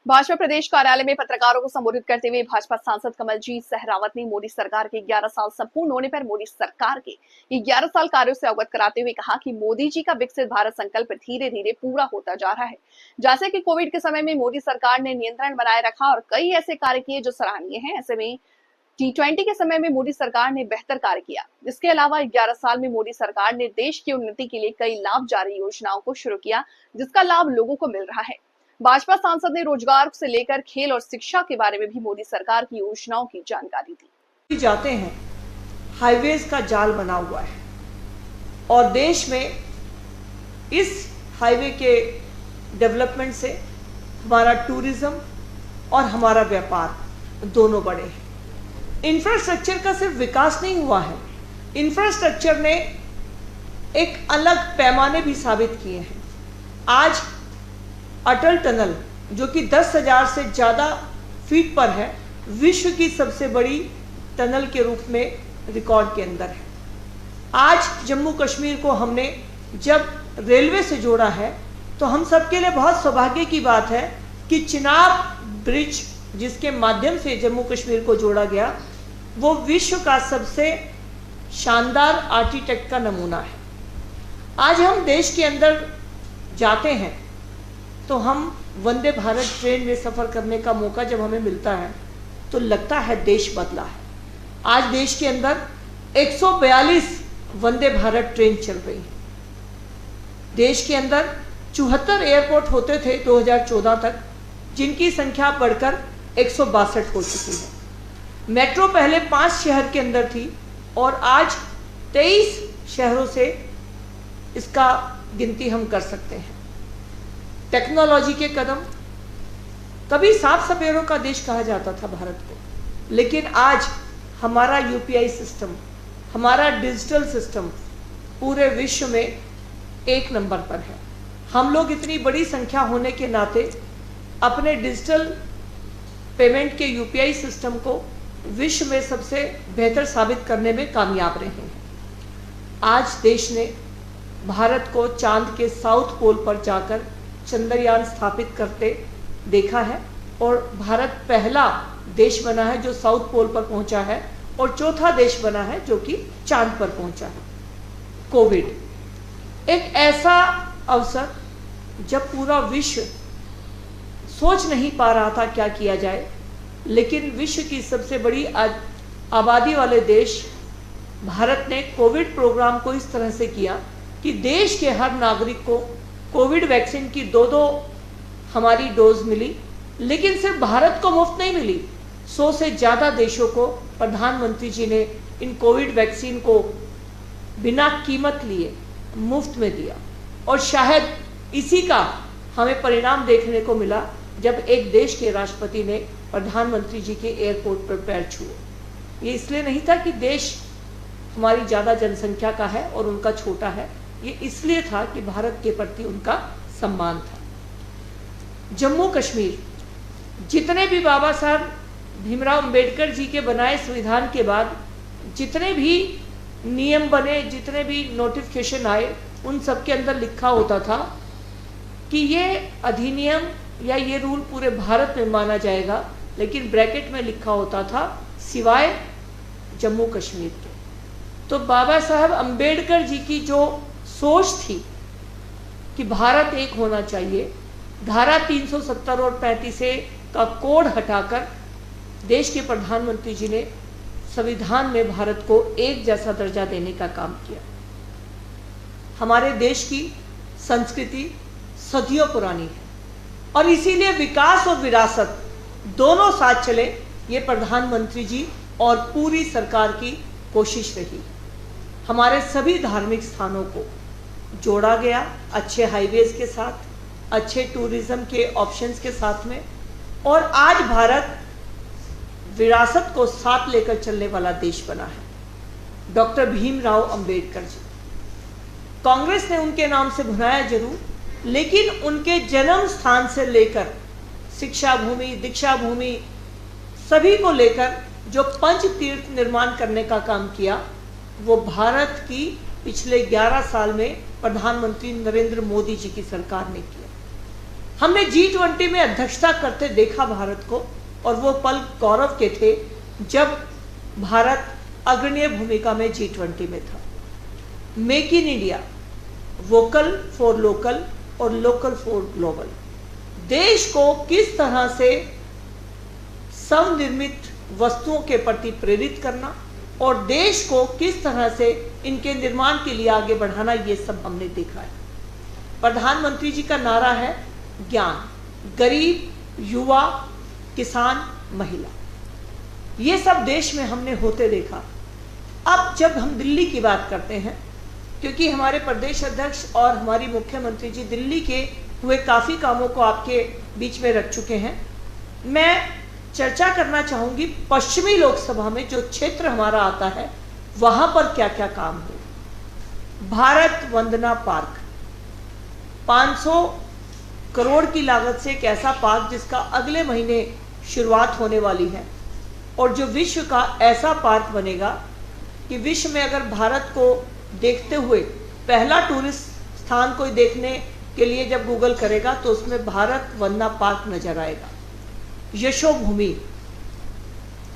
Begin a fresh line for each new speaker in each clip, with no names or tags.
भाजपा प्रदेश कार्यालय में पत्रकारों को संबोधित करते हुए भाजपा सांसद कमलजीत सहरावत ने मोदी सरकार के 11 साल संपूर्ण होने पर मोदी सरकार के 11 साल कार्यों से अवगत कराते हुए कहा कि मोदी जी का विकसित भारत संकल्प धीरे धीरे पूरा होता जा रहा है। जैसे कि कोविड के समय में मोदी सरकार ने नियंत्रण बनाए रखा और कई ऐसे कार्य किए जो सराहनीय है। ऐसे में G20 के समय में मोदी सरकार ने बेहतर कार्य किया। इसके अलावा 11 साल में मोदी सरकार ने देश की उन्नति के लिए कई लाभकारी योजनाओं को शुरू किया, जिसका लाभ लोगों को मिल रहा है। भाजपा सांसद ने रोजगार से लेकर खेल और शिक्षा के बारे में भी मोदी सरकार की योजनाओं की जानकारी दी।
जाते हैं, हाईवेज का जाल बना हुआ है और देश में इस हाईवे के डेवलपमेंट से हमारा टूरिज्म और हमारा व्यापार दोनों बढ़े हैं। इंफ्रास्ट्रक्चर का सिर्फ विकास नहीं हुआ है, इंफ्रास्ट्रक्चर ने एक अलग पैमाने भी साबित किए हैं। आज अटल टनल जो कि 10,000 से ज़्यादा फीट पर है, विश्व की सबसे बड़ी टनल के रूप में रिकॉर्ड के अंदर है। आज जम्मू कश्मीर को हमने जब रेलवे से जोड़ा है तो हम सबके लिए बहुत सौभाग्य की बात है कि चिनाब ब्रिज जिसके माध्यम से जम्मू कश्मीर को जोड़ा गया, वो विश्व का सबसे शानदार आर्किटेक्ट का नमूना है। आज हम देश के अंदर जाते हैं तो हम वंदे भारत ट्रेन में सफ़र करने का मौका जब हमें मिलता है तो लगता है देश बदला है। आज देश के अंदर 142 वंदे भारत ट्रेन चल रही है। देश के अंदर 74 एयरपोर्ट होते थे 2014 तक, जिनकी संख्या बढ़कर 162 हो चुकी है। मेट्रो पहले 5 शहर के अंदर थी और आज 23 शहरों से इसका गिनती हम कर सकते हैं। टेक्नोलॉजी के कदम, कभी साफ सफेरों का देश कहा जाता था भारत को, लेकिन आज हमारा यूपीआई सिस्टम, हमारा डिजिटल सिस्टम पूरे विश्व में 1 नंबर पर है। हम लोग इतनी बड़ी संख्या होने के नाते अपने डिजिटल पेमेंट के यूपीआई सिस्टम को विश्व में सबसे बेहतर साबित करने में कामयाब रहे हैं। आज देश ने भारत को चांद के साउथ पोल पर जाकर चंद्रयान स्थापित करते देखा है और भारत पहला देश बना है जो साउथ पोल पर पहुंचा है और चौथा देश बना है जो कि चांद पर पहुंचा है। कोविड एक ऐसा अवसर जब पूरा विश्व सोच नहीं पा रहा था क्या किया जाए, लेकिन विश्व की सबसे बड़ी आबादी वाले देश भारत ने कोविड प्रोग्राम को इस तरह से किया कि देश के हर नागरिक को कोविड वैक्सीन की 2-2 हमारी डोज मिली। लेकिन सिर्फ भारत को मुफ्त नहीं मिली, 100 से ज़्यादा देशों को प्रधानमंत्री जी ने इन कोविड वैक्सीन को बिना कीमत लिए मुफ्त में दिया। और शायद इसी का हमें परिणाम देखने को मिला जब एक देश के राष्ट्रपति ने प्रधानमंत्री जी के एयरपोर्ट पर पैर छुए। ये इसलिए नहीं था कि देश हमारी ज़्यादा जनसंख्या का है और उनका छोटा है, ये इसलिए था कि भारत के प्रति उनका सम्मान था। जम्मू कश्मीर, जितने भी बाबा साहब भीमराव अंबेडकर जी के बनाए संविधान के बाद जितने भी नियम बने, जितने भी नोटिफिकेशन आए, उन सब के अंदर लिखा होता था कि ये अधिनियम या ये रूल पूरे भारत में माना जाएगा, लेकिन ब्रैकेट में लिखा होता था सिवाय जम्मू कश्मीर के। तो बाबा साहब अंबेडकर जी की जो सोच थी कि भारत एक होना चाहिए, धारा 370 और 35A का कोड हटाकर देश के प्रधानमंत्री जी ने संविधान में भारत को एक जैसा दर्जा देने का काम किया। हमारे देश की संस्कृति सदियों पुरानी है और इसीलिए विकास और विरासत दोनों साथ चले, ये प्रधानमंत्री जी और पूरी सरकार की कोशिश रही। हमारे सभी धार्मिक स्थानों को जोड़ा गया अच्छे हाईवेज के साथ, अच्छे टूरिज्म के ऑप्शंस के साथ में, और आज भारत विरासत को साथ लेकर चलने वाला देश बना है। डॉक्टर भीमराव अंबेडकर जी, कांग्रेस ने उनके नाम से भुनाया जरूर, लेकिन उनके जन्म स्थान से लेकर शिक्षा भूमि, दीक्षा भूमि, सभी को लेकर जो पंच तीर्थ निर्माण करने का काम किया, वो भारत की पिछले 11 साल में प्रधानमंत्री नरेंद्र मोदी जी की सरकार ने किया। हमने G20 में अध्यक्षता करते देखा भारत को, और वो पल गौरव के थे जब भारत अग्रणीय भूमिका में G20 में था। Make in India, vocal for local और लोकल फॉर ग्लोबल, देश को किस तरह से स्वनिर्मित वस्तुओं के प्रति प्रेरित करना और देश को किस तरह से इनके निर्माण के लिए आगे बढ़ाना, ये सब हमने देखा है। प्रधानमंत्री जी का नारा है ज्ञान, गरीब, युवा, किसान, महिला, ये सब देश में हमने होते देखा। अब जब हम दिल्ली की बात करते हैं, क्योंकि हमारे प्रदेश अध्यक्ष और हमारी मुख्यमंत्री जी दिल्ली के हुए काफ़ी कामों को आपके बीच में रख चुके हैं, मैं चर्चा करना चाहूँगी पश्चिमी लोकसभा में जो क्षेत्र हमारा आता है वहाँ पर क्या क्या काम हो। भारत वंदना पार्क 500 करोड़ की लागत से एक ऐसा पार्क जिसका अगले महीने शुरुआत होने वाली है, और जो विश्व का ऐसा पार्क बनेगा कि विश्व में अगर भारत को देखते हुए पहला टूरिस्ट स्थान कोई देखने के लिए जब गूगल करेगा तो उसमें भारत वंदना पार्क नजर आएगा। यशोभूमि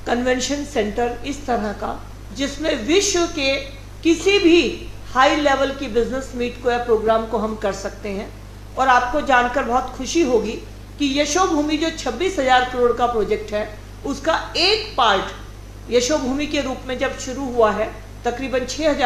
कन्वेंशन सेंटर इस तरह का जिसमें विश्व के किसी भी हाई लेवल की बिजनेस मीट को या प्रोग्राम को हम कर सकते हैं। और आपको जानकर बहुत खुशी होगी कि यशोभूमि जो 26,000 करोड़ का प्रोजेक्ट है, उसका एक पार्ट यशोभूमि के रूप में जब शुरू हुआ है, तकरीबन 6,000